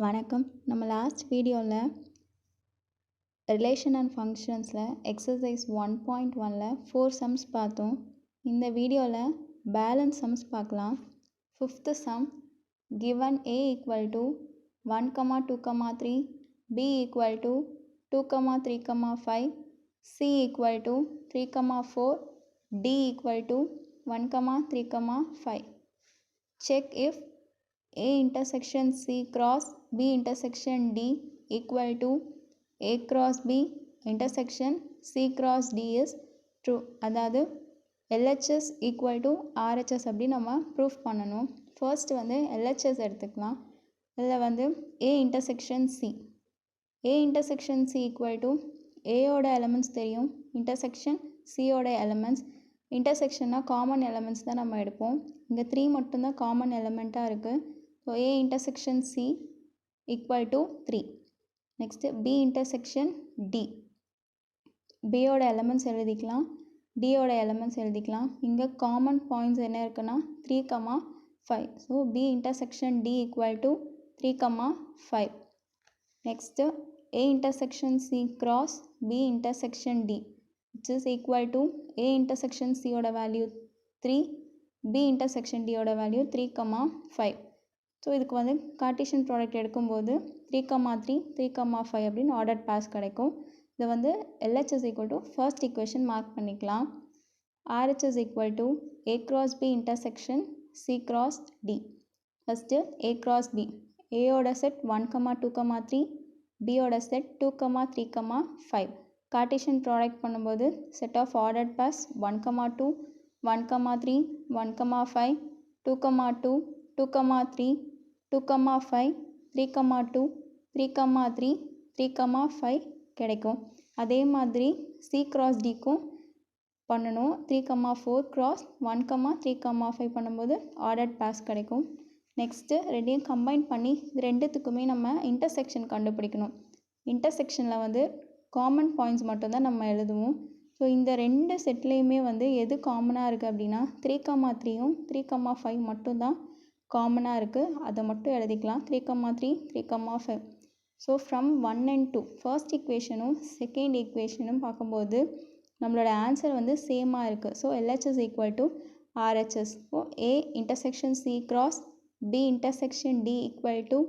வணக்கம். நம்ம லாஸ்ட் வீடியோவில் ரிலேஷன் அண்ட் ஃபங்க்ஷன்ஸில் எக்ஸசைஸ் 1.1ல் 4 சம்ஸ் பார்த்தோம். இந்த வீடியோவில் பேலன்ஸ் சம்ஸ் பார்க்கலாம். Fifth some, given a equal to 1, 2, 3, b equal to 2, 3, 5, c equal to 3, 4, d equal to 1, 3, 5. Check if a intersection c cross b intersection d equal to a cross b intersection c cross d is true. அதாவது LHS equal to RHS அப்படி நம்ம proof பண்ணணும். First வந்து LHS எடுத்துக்கலாம். இதில் வந்து a intersection c equal to aயோட elements தெரியும், இன்டர்செக்ஷன் சியோட எலமெண்ட்ஸ். இன்டர்செக்ஷன்னா காமன் எலமெண்ட்ஸ் தான் நம்ம எடுப்போம். இங்கே 3 மட்டும்தான் காமன் எலமெண்ட்டாக இருக்குது. So a intersection c equal to 3. Next b intersection d, bயோட எலமெண்ட்ஸ் எழுதிக்கலாம், dயோட எலமெண்ட்ஸ் எழுதிக்கலாம். இங்கே காமன் பாயிண்ட்ஸ் என்ன இருக்குன்னா 3, 5. So b intersection d equal to 3, 5. Next a intersection c cross b intersection d which is equal to a intersection c ஓட value 3, b intersection d ஓட value 3, 5. So இதுக்கு வந்து கார்ட்டீசியன் ப்ராடக்ட் எடுக்கும்போது 3, 3, 3, 5 அப்படின்னு order pass கிடைக்கும். இது வந்து LHS equal to first equation mark பண்ணிக்கலாம். RHS equal to a cross b intersection c cross d. First a cross b, aயோட செட் 1, 2, 3, bயோட செட் 2, 3, 5. கார்ட்டீசியன் ப்ராடக்ட் பண்ணும்போது செட் ஆஃப் ஆர்டர் பாஸ் 1, 2, 1, 3, 1, 5, 2, 2, 2, 3, 2, 5, 3, 2, 3, 3, 3, 5 கிடைக்கும். அதே மாதிரி c cross dக்கும் பண்ணணும். 3, 4 cross 1, 3, 5 பண்ணும்போது order pass கிடைக்கும். நெக்ஸ்ட்டு ரெண்டையும் கம்பைன் பண்ணி இது ரெண்டுத்துக்குமே நம்ம இன்டர்செக்ஷன் கண்டுபிடிக்கணும். இன்டர்செக்ஷனில் வந்து காமன் பாயிண்ட்ஸ் மட்டும்தான் நம்ம எழுதுவோம். ஸோ இந்த ரெண்டு செட்லேயுமே வந்து எது காமனாக இருக்குது அப்படின்னா 3, 3யும் 3, 5 மட்டும்தான் காமனாக இருக்குது. அதை மட்டும் எழுதிக்கலாம். 3, 3, 3, 5. ஸோ ஃப்ரம் 1 and 2 ஃபர்ஸ்ட் ஈக்குவேஷனும் செகண்ட் ஈக்குவேஷனும் பார்க்கும்போது நம்மளோட ஆன்சர் வந்து சேமாக இருக்குது. So LHS equal to RHS. So a intersection c cross b intersection d equal to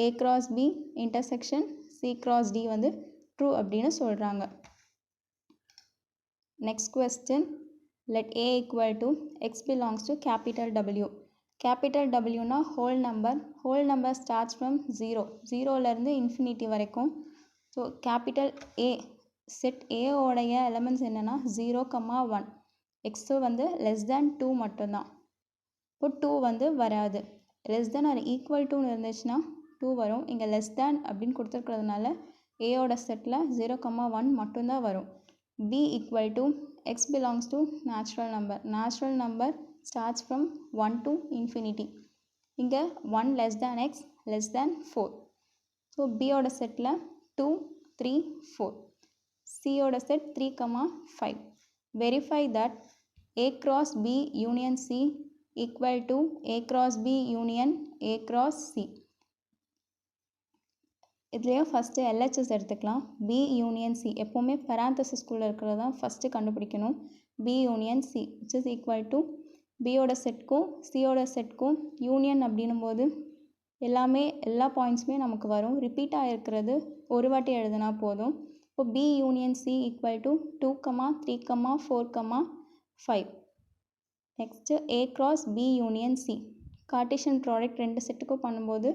a cross b intersection c cross d வந்து ட்ரூ அப்படின்னு சொல்கிறாங்க. Next question, let a equal to x belongs to capital W. Capital டபிள்யூனா whole number starts from 0, 0லேருந்து infinity வரைக்கும். So capital A set ஏவோடைய elements என்னென்னா 0, 1. X வந்து less than 2 மட்டும்தான். இப்போ 2 வந்து வராது. லெஸ் தேன் ஆர் ஈக்குவல் டுன்னு இருந்துச்சுன்னா 2 வரும். இங்கே லெஸ் தேன் அப்படின்னு கொடுத்துருக்கிறதுனால ஏயோட செட்டில் 0, 1 மட்டும்தான் வரும். b equal to x belongs to natural number starts from 1 to infinity. இங்கே 1 less than x less than 4. So b-ஓட செட்டில் 2, 3, 4. c-ஓட செட் 3, 5. Verify that a cross b union c equal to a cross b union a cross c. இதுலேயே first LHS எடுத்துக்கலாம். b union c எப்போவுமே பெராந்தசிஸ்குள்ளே இருக்கிறது தான் ஃபஸ்ட்டு கண்டுபிடிக்கணும். b union c which is equal to பியோட செட்க்கும் சியோட செட்க்கும் யூனியன் அப்படின்னும் போது எல்லா பாயிண்ட்ஸுமே நமக்கு வரும். ரிப்பீட் ஆகிருக்கிறது ஒரு வாட்டி எழுதுனா போதும். இப்போ b union c equal to 2, 3, 4, 5. Next a cross b union c. Cartesian product ரெண்டு செட்டுக்கும் பண்ணும்போது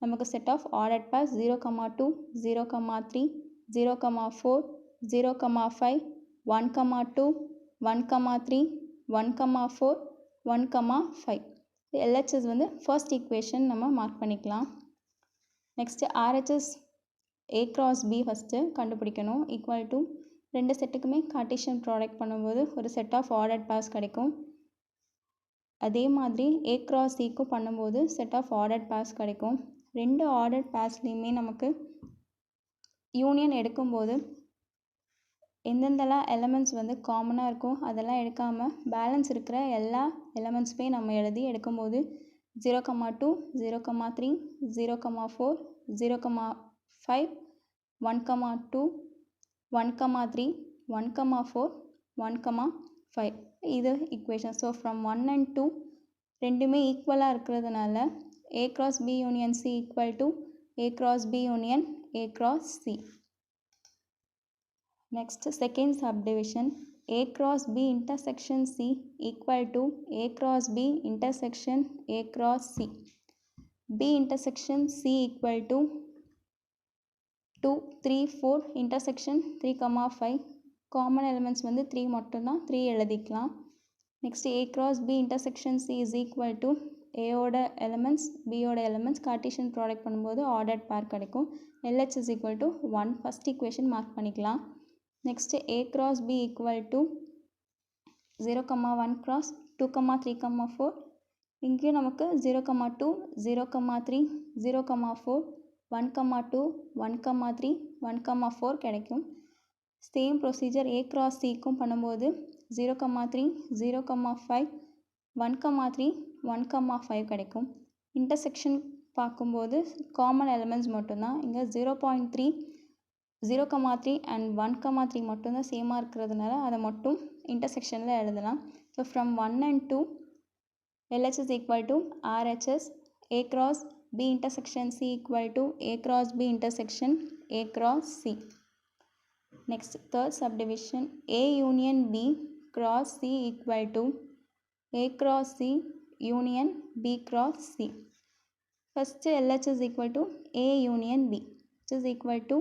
நமக்கு set of order pass 0, 2, 0, 3, 0, 4, 0, 5, 1, 2, 1, 3, 1, 4, 1, 5. LHS வந்து ஃபர்ஸ்ட் ஈக்குவேஷன் நம்ம மார்க் பண்ணிக்கலாம். Next RHS a cross b first கண்டுபிடிக்கணும். ஈக்குவல் டு ரெண்டு செட்டுக்குமே கார்ட்டீசியன் ப்ராடக்ட் பண்ணும்போது ஒரு செட் ஆஃப் ஆர்டர் பாஸ் கிடைக்கும். அதே மாதிரி a cross cக்கும் பண்ணும்போது செட் ஆஃப் ஆர்டர் பாஸ் கிடைக்கும். ரெண்டு ஆர்டர் பாஸ்லேயுமே நமக்கு யூனியன் எடுக்கும்போது எந்தெந்தெல்லாம் எலமெண்ட்ஸ் வந்து காமனாக இருக்கும் அதெல்லாம் எடுக்காமல் பேலன்ஸ் இருக்கிற எல்லா எலமெண்ட்ஸுமே நம்ம எழுதி எடுக்கும்போது 0, 2, 0, 3, 0, 4, 0, 5, 1, 2, 1, 3, 1, 4, 1, 5. இது equation. So from 1 and 2 ரெண்டுமே ஈக்குவலாக இருக்கிறதுனால A cross B union C equal to A cross B union A cross C. Next, second subdivision, A cross B intersection C equal to A cross B intersection A cross C. B intersection C equal to 2, 3, 4 intersection 3, 5. Common elements வந்து 3 மட்டும்தான், 3 எழுதிக்கலாம். Next, A cross B intersection C is equal to A ஓட elements, B ஓட elements Cartesian product பண்ணும்போது ordered pair கிடைக்கும். LH is equal to 1. First equation mark பண்ணிக்கலாம். Next, A cross B equal to 0, 1 cross 2, 3, 4. இங்கேயும் நமக்கு 0, 2, 0, 3, 0, 4, 1, 2, 1, 3, 1, 4 கிடைக்கும். Same procedure A cross Cக்கும் பண்ணும்போது 0, 3, 0, 5, 1, 3, 1, 5 கிடைக்கும். இன்டர்செக்ஷன் பார்க்கும்போது காமன் எலிமெண்ட்ஸ் மட்டும்தான். இங்கே 0.3, 0, 3 அண்ட் 1, 3 மட்டும்தான் சேமாக இருக்கிறதுனால அதை மட்டும் இன்டர்செக்ஷனில் எழுதலாம். So from 1 and 2 LH is equal to RHS. A cross B intersection C equal to A cross B intersection A cross C. Next, third subdivision, A union B cross C equal to A cross C union B cross C. First, LH is equal to A union B, which is equal to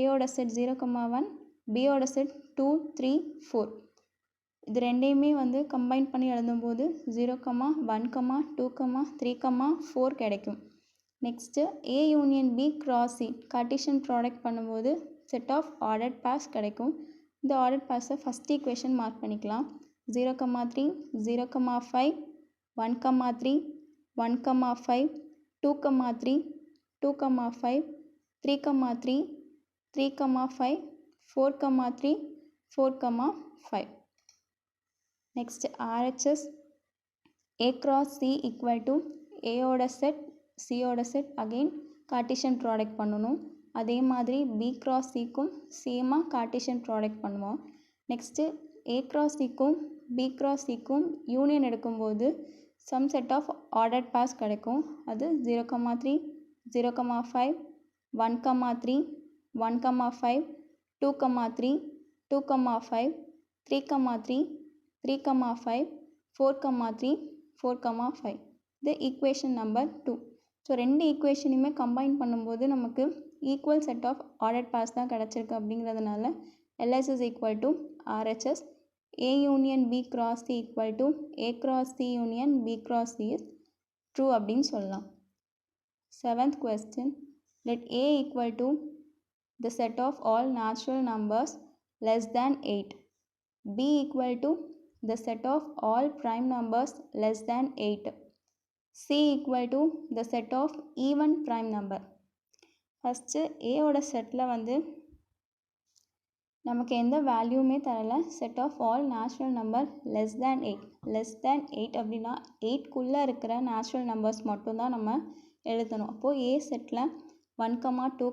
A oda set 0, 1, B oda set 2, 3, 4. இது ரெண்டையுமே வந்து combine பண்ணி எழுதும்போது 0, 1, 2, 3, 4 கிடைக்கும். Next A union B cross C Cartesian product பண்ணும்போது set of ordered pairs கிடைக்கும். இந்த ordered பேர்ஸை first equation mark பண்ணிக்கலாம். 0, 3, 0, 5, 1, 3, 1, 5, 2, 3, 2, 5, 3, 3, 3, 5, 4, 3, 4, 5. Next, RHS A cross C equal to A oda set C oda set again Cartesian product பண்ணணும். அதே மாதிரி B cross Cக்கும் சேமாக Cartesian product பண்ணுவோம். நெக்ஸ்ட்டு A cross Cக்கும் B cross Cக்கும் யூனியன் எடுக்கும்போது some set of ordered pairs கிடைக்கும். அது 0, 3, 0, 5, 1, 3, 1, 5, 2, 3, 2, 5, 3, 3, 3, 5, 4, 3, 4, 5. இது ஈக்குவேஷன் நம்பர் 2. ஸோ ரெண்டு ஈக்குவேஷனையுமே கம்பைன் பண்ணும்போது நமக்கு equal set of ordered pairs தான் கிடச்சிருக்கு. அப்படிங்கிறதுனால LH is equal to RHS. A union B cross C equal to A cross C union B cross C is true அப்படின்னு சொல்லலாம். 7th question, let A equal to the set of all natural numbers less than 8. B equal to the set of all prime numbers less than 8. C equal to the set of even prime number. First ஏயோட செட்டில் வந்து நமக்கு எந்த வேல்யூமே தரல. Set of all natural number less than 8. Less than 8 அப்படின்னா 8க்குள்ளே இருக்கிற natural numbers மட்டும்தான் நம்ம எழுதணும். அப்போது ஏ செட்டில் 1, 2,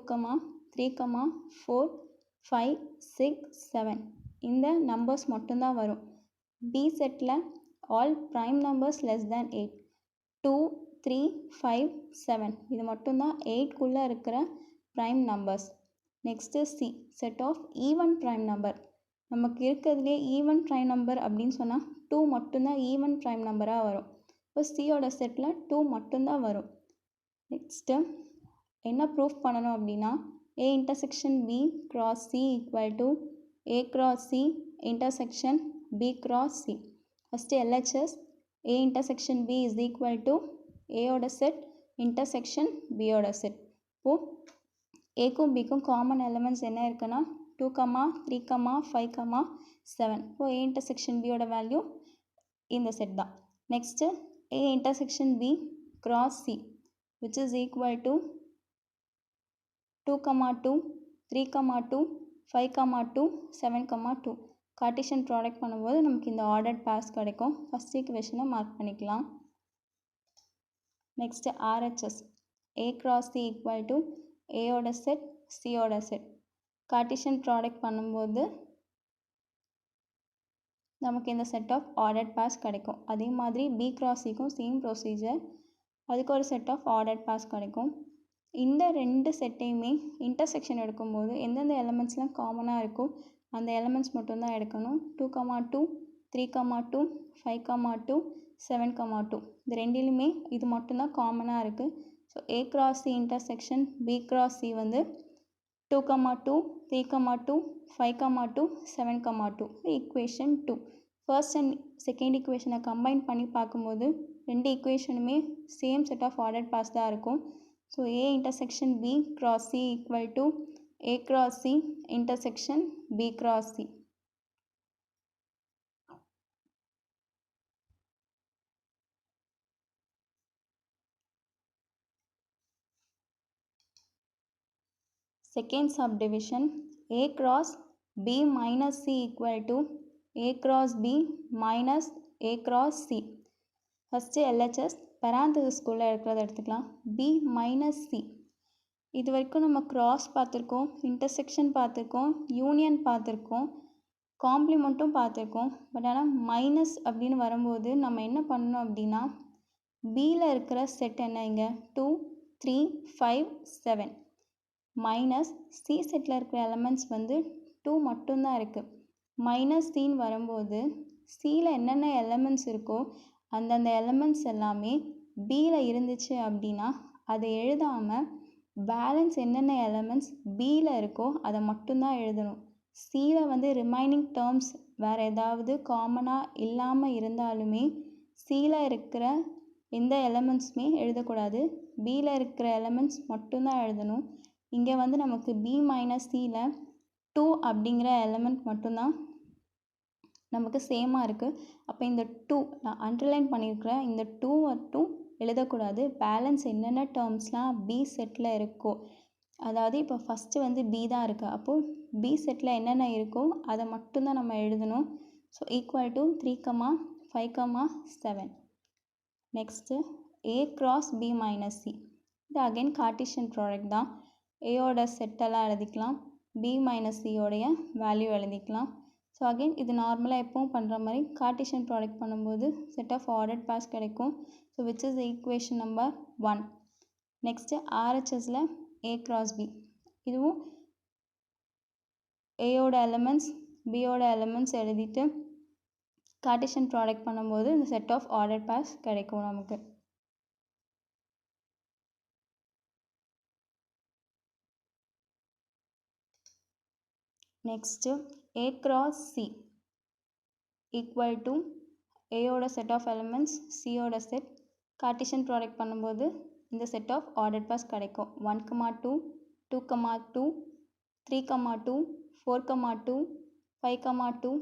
3, 4, 5, 6, 7 இந்த நம்பர்ஸ் மட்டும்தான் வரும். பி செட்டில் all prime numbers less than 8. 2, 3, 5, 7 இது மட்டும்தான் 8க்குள்ளே இருக்கிற prime numbers. Next C set of even prime number. நமக்கு இருக்கிறதுலே ஈவன் ப்ரைம் நம்பர் அப்படின்னு சொன்னால் 2 மட்டும்தான் ஈவன் ப்ரைம் நம்பராக வரும். இப்போ சியோட செட்டில் 2 மட்டும்தான் வரும். நெக்ஸ்ட்டு என்ன ப்ரூஃப் பண்ணணும் அப்படின்னா A intersection B cross C equal to A cross C intersection B cross C. First LHS A intersection B is equal to A ஓட செட் இன்டர்செக்ஷன் B ஓட செட். இப்போது ஏக்கும் பிக்கும் காமன் எலிமெண்ட்ஸ் என்ன இருக்குன்னா 2, 3, 5, 7. இப்போ A இன்டர்செக்ஷன் B ஓட value இந்த செட் தான். Next A intersection B cross C which is equal to 2, 2, 3, 2, 5, 2, 7, 2. Cartesian product பண்ணும்போது நமக்கு இந்த ஆர்டர்ட் பேர்ஸ் கிடைக்கும். ஃபஸ்ட் ஈக்குவேஷனை மார்க் பண்ணிக்கலாம். Next RHS A cross C equal to ஏயோட செட் சியோட செட். கார்ட்டீசியன் ப்ராடக்ட் பண்ணும்போது நமக்கு இந்த செட் ஆஃப் ஆர்டர்ட் பேர்ஸ் கிடைக்கும். அதே மாதிரி பி கிராஸ் சிக்கும் சேம் ப்ரொசீஜர், அதுக்கு ஒரு செட் ஆஃப் ஆர்டர்ட் பேர்ஸ் கிடைக்கும். இந்த ரெண்டு செட்டையுமே இன்டர்செக்ஷன் எடுக்கும்போது எந்தெந்த எலமெண்ட்ஸ்லாம் காமனாக இருக்கோ அந்த எலமெண்ட்ஸ் மட்டும்தான் எடுக்கணும். 2,2 3,2 5,2 7,2 இது ரெண்டிலுமே இது மட்டும்தான் காமனாக இருக்குது. So A cross C intersection B cross C வந்து 2,2 3,2 5,2 7,2 ஈக்குவேஷன் 2. ஃபர்ஸ்ட் அண்ட் செகண்ட் ஈக்குவேஷனை கம்பைன் பண்ணி பார்க்கும்போது ரெண்டு ஈக்குவேஷனுமே same set of ordered pairs தான் இருக்கும். So A intersection B cross C equal to A cross C intersection B cross C. Second subdivision A cross B minus C equal to A cross B minus A cross C. First LHS parenthesis குள்ளே இருக்கிறத எடுத்துக்கலாம். B minus C. இது வரைக்கும் நம்ம cross பார்த்துருக்கோம், intersection பார்த்துருக்கோம், union பார்த்துருக்கோம், காம்ப்ளிமெண்ட்டும் பார்த்துருக்கோம். பட் ஆனால் மைனஸ் அப்படின்னு வரும்போது நம்ம என்ன பண்ணணும் அப்படின்னா பியில் இருக்கிற செட் என்ன இங்கே 2 3 5 7 மைனஸ் சி செட்டில் இருக்கிற எலமெண்ட்ஸ் வந்து 2 மட்டும்தான் இருக்குது. மைனஸ் சின்னு வரும்போது சியில் என்னென்ன எலமெண்ட்ஸ் இருக்கோ அந்தந்த எலமெண்ட்ஸ் எல்லாமே பியில் இருந்துச்சு அப்படின்னா அதை எழுதாமல் பேலன்ஸ் என்னென்ன எலமெண்ட்ஸ் பியில் இருக்கோ அதை மட்டும்தான் எழுதணும். சியில் வந்து ரிமைனிங் டேர்ம்ஸ் வேறு ஏதாவது காமனாக இல்லாமல் இருந்தாலுமே சியில் இருக்கிற எந்த எலமெண்ட்ஸுமே எழுதக்கூடாது. பியில் இருக்கிற எலமெண்ட்ஸ் மட்டும்தான் எழுதணும். இங்கே வந்து நமக்கு பி மைனஸ் சியில் 2 அப்படிங்கிற எலமெண்ட் மட்டும்தான் நமக்கு சேமாக இருக்குது. அப்போ இந்த 2 நான் அண்டர்லைன் பண்ணியிருக்கிறேன், இந்த 2 மட்டும் எழுதக்கூடாது. பேலன்ஸ் என்னென்ன டேர்ம்ஸ்லாம் பி செட்டில் இருக்கோ, அதாவது இப்போ ஃபஸ்ட்டு வந்து பி தான் இருக்குது, அப்போது பி செட்டில் என்னென்ன இருக்கோ அதை மட்டும்தான் நம்ம எழுதணும். So equal to 3, 5, 7. Next A cross B minus C. இது அகைன் கார்ட்டீசியன் ப்ராடக்ட் தான். ஏயோட செட்டெல்லாம் எழுதிக்கலாம், பி மைனஸ் சியோடைய வேல்யூ எழுதிக்கலாம். ஸோ அகைன் இது நார்மலாக எப்பவும் பண்ணுற மாதிரி கார்ட்டீசியன் ப்ராடக்ட் பண்ணும்போது செட் ஆஃப் ஆர்டர்ட் பேர்ஸ் கிடைக்கும். So which is equation number 1. Next ஆர்ஹெச்எஸில் ஏ கிராஸ் பி. இதுவும் ஏயோட எலமெண்ட்ஸ் பியோட எலமெண்ட்ஸ் எழுதிட்டு கார்ட்டீசியன் ப்ராடக்ட் பண்ணும்போது இந்த செட் ஆஃப் ஆர்டர்ட் பேர்ஸ் கிடைக்கும் நமக்கு. Next A cross C equal to ஏயோட செட் ஆஃப் எலமெண்ட்ஸ் சியோட செட். கார்ட்டீசியன் ப்ராடக்ட் பண்ணும்போது இந்த செட் ஆஃப் ஆர்டர்ட் பேர்ஸ் கிடைக்கும். 1, 2 2, 3, 4, 2 5, 2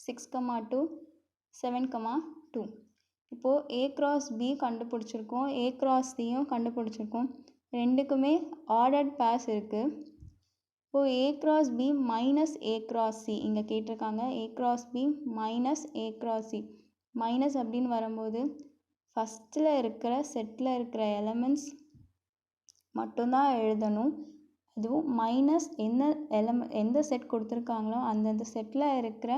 6, 2 7, 2. இப்போது ஏ கிராஸ் பி கண்டுபிடிச்சிருக்கோம், ஏ கிராஸ் சியும் கண்டுபிடிச்சிருக்கோம். ரெண்டுக்குமே ஆர்டர்ட் பேர்ஸ் இருக்குது. இப்போது A cross B minus A cross C இங்கே கேட்டிருக்காங்க. A cross B minus A cross C. Minus அப்படின்னு வரும்போது ஃபஸ்ட்டில் இருக்கிற செட்டில் இருக்கிற எலமெண்ட்ஸ் மட்டும்தான் எழுதணும். அதுவும் மைனஸ் எந்த செட் கொடுத்துருக்காங்களோ அந்தந்த செட்டில் இருக்கிற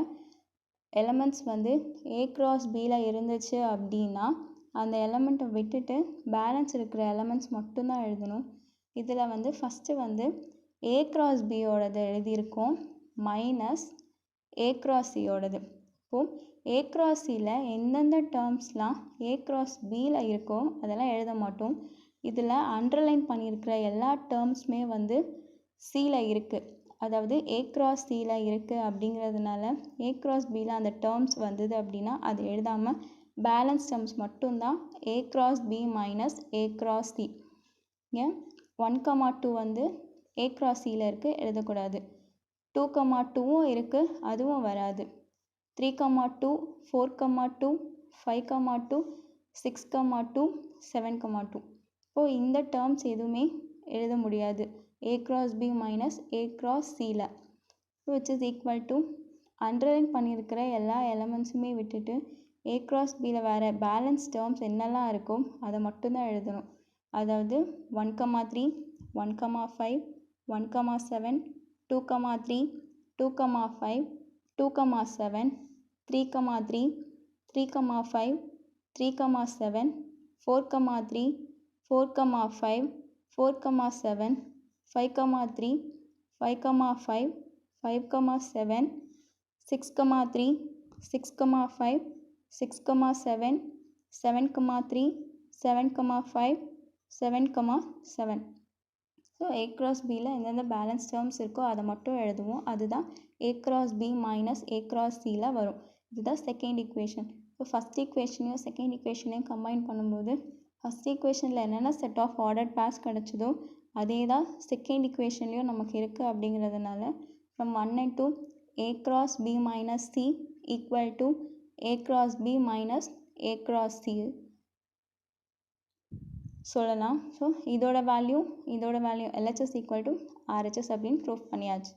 எலமெண்ட்ஸ் வந்து ஏ கிராஸ் பியில் இருந்துச்சு அப்படின்னா அந்த எலமெண்ட்டை விட்டுட்டு பேலன்ஸ் இருக்கிற எலமெண்ட்ஸ் மட்டும்தான் எழுதணும். இதில் வந்து ஃபஸ்ட்டு வந்து ஏ கிராஸ் பியோடது எழுதியிருக்கோம் மைனஸ் ஏ கிராஸ் சியோடது. இப்போது ஏ கிராஸ் சியில் எந்தெந்த டேர்ம்ஸ்லாம் ஏ கிராஸ் பியில் இருக்கோ அதெல்லாம் எழுத மாட்டோம். இதில் அண்டர்லைன் பண்ணியிருக்கிற எல்லா டேர்ம்ஸுமே வந்து சியில் இருக்குது, அதாவது ஏ கிராஸ் சியில் இருக்குது. அப்படிங்கிறதுனால ஏ கிராஸ் பியில் அந்த டேர்ம்ஸ் வந்தது அப்படின்னா அது எழுதாமல் பேலன்ஸ் டேர்ம்ஸ் மட்டும்தான் A cross B minus A cross C. இங்கே 1, 2 வந்து ஏ கிராஸ் சியில் இருக்குது, எழுதக்கூடாது. 2, 2வும் இருக்குது, அதுவும் வராது. 3, 2 4, 2 5, 2 6, 2 7, 2. இப்போது இந்த டேர்ம்ஸ் எதுவுமே எழுத முடியாது A cross B minus A cross சியில். Which is equal to underline பண்ணியிருக்கிற எல்லா எலமெண்ட்ஸுமே விட்டுட்டு ஏ கிராஸ் பியில் வேறு பேலன்ஸ் டேர்ம்ஸ் என்னெல்லாம் இருக்கோ அதை மட்டும்தான் எழுதணும். அதாவது 1, 3 1,5, 1,7, 2,3, 2,5, 2,7, 3,3, 3,5, 3,7, 4,3, 4,5, 4,7, 5,3, 5,5, 5,7, 6,3, 6,5, 6,7, 7,3, 7,5, 7,7. ஸோ A cross Bயில் எந்தெந்த பேலன்ஸ் டேர்ம்ஸ் இருக்கோ அதை மட்டும் எழுதுவோம். அதுதான் A cross B minus A cross Cயில் வரும். இதுதான் செகண்ட் ஈக்குவேஷன். ஸோ ஃபஸ்ட் ஈக்குவேஷனையும் செகண்ட் ஈக்குவேஷனையும் கம்பைன் பண்ணும்போது ஃபஸ்ட் ஈக்குவேஷனில் என்னென்ன செட் ஆஃப் ஆர்டர் பேர்ஸ் கிடச்சதோ அதே தான் செகண்ட் ஈக்குவேஷன்லேயும் நமக்கு இருக்குது. அப்படிங்கிறதுனால from 1 and 2 A cross B minus C equal to A cross B minus A cross C சொல்லலாம். ஸோ இதோட value LHS equal to RHS அப்படின்னு ப்ரூஃப் பண்ணியாச்சு.